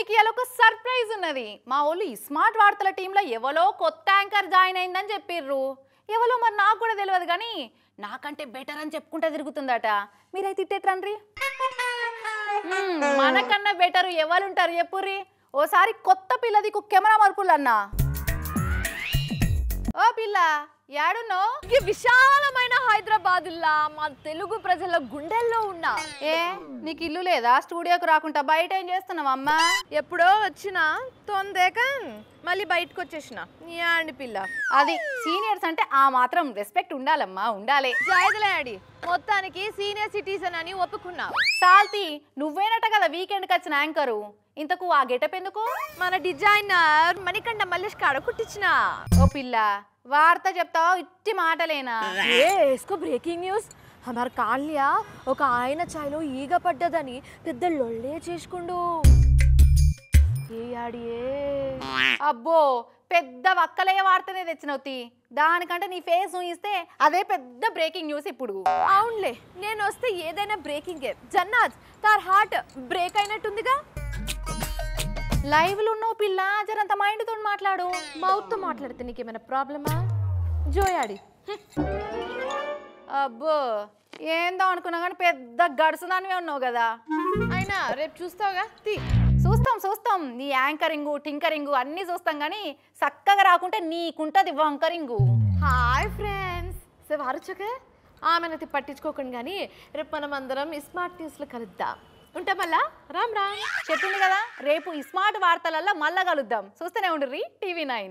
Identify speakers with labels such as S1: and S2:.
S1: మీకు ఇవాళ ఒక సర్ప్రైజ్ ఉన్నది. మా వాళ్ళు స్మార్ట్ వార్తల టీంలో ఎవరో కొత్త యాంకర్ జాయిన్ అయిందని చెప్పిర్రు. ఎవరో మరి నాకు కూడా తెలియదు కానీ నాకంటే బెటర్ అని చెప్పుకుంటా తిరుగుతుందట. మీరైతే ఇట్టేట్రండ్రి. మనకన్నా బెటర్ ఎవరు ఉంటారు చెప్పుర్రి. ఓసారి కొత్త పిల్లది కెమెరా మర్పులు అన్నా. ఓ పిల్ల యాడున్నో?
S2: ఈ విశాలమైన హైదరాబాద్లా మా తెలుగు ప్రజల గుండెల్లో ఉన్నా.
S1: ఏ నీకు ఇల్లు లేదా? స్టూడియోకి రాకుండా బయట ఏం చేస్తున్నావు అమ్మా?
S2: ఎప్పుడో వచ్చిన తొందేక మళ్ళీ బయటకు వచ్చేసిన నీ పిల్ల.
S1: అది సీనియర్స్ అంటే ఆ మాత్రం రెస్పెక్ట్ ఉండాలమ్మా, ఉండాలి.
S2: జాయిదలాడి మొత్తానికి సీనియర్ సిటిజన్ అని ఒప్పుకున్నా.
S1: సాల్తి నువ్వేనట కదా వీకెండ్కి వచ్చిన యాంకరు. ఇంతకు ఆ గెటప్ ఎందుకు?
S2: మన డిజైనర్ మణికంఠ మల్లేష్ కాడ కుట్టించిన.
S1: ఓ పిల్ల వార్త చెప్తావా ఇట్టి మాటలేనా?
S2: ఏస్కో బ్రేకింగ్ న్యూస్. హమార కాళ్యా ఒక ఆయన చాయ్లో ఈగ పడ్డదని పెద్ద లొల్లే చేసుకుండు.
S1: అబ్బో పెద్ద వక్కలే వార్తనే తెచ్చినవుతి. దానికంటే నీ ఫేస్ ఊహిస్తే అదే పెద్ద బ్రేకింగ్ న్యూస్ ఇప్పుడు.
S2: అవునులే నేను వస్తే ఏదైనా బ్రేకింగే. జన్నాజ్ తార్ హార్ట్ బ్రేక్ అయినట్టుందిగా.
S1: లైవ్ లో ఉన్నావు పిల్ల, జరంత మైండ్ తో మాట్లాడు.
S2: మౌత్ తో మాట్లాడితే నీకేమైనా ప్రాబ్లమా? జోయాడి.
S1: అబ్బో ఏందో అనుకున్నా కానీ పెద్ద గడుసుదానివే ఉన్నావు కదా.
S2: అయినా రేపు చూస్తావుగా.
S1: చూస్తాం నీ యాంకరింగు టింకరింగు అన్నీ చూస్తాం కానీ చక్కగా రాకుంటే నీకుంటది వంకరింగు.
S2: హాయ్ ఫ్రెండ్స్, వారచకే ఆమెనైతే పట్టించుకోకండి కానీ రేపు మనం అందరం స్మార్ట్ న్యూస్లో కలుద్దాం. ఉంటా మళ్ళా. రామ్ రామ్.
S1: చెప్పింది కదా రేపు ఈ స్మార్ట్ వార్తలల్లో మళ్ళా కలుద్దాం. చూస్తూనే ఉండుర్రి TV9.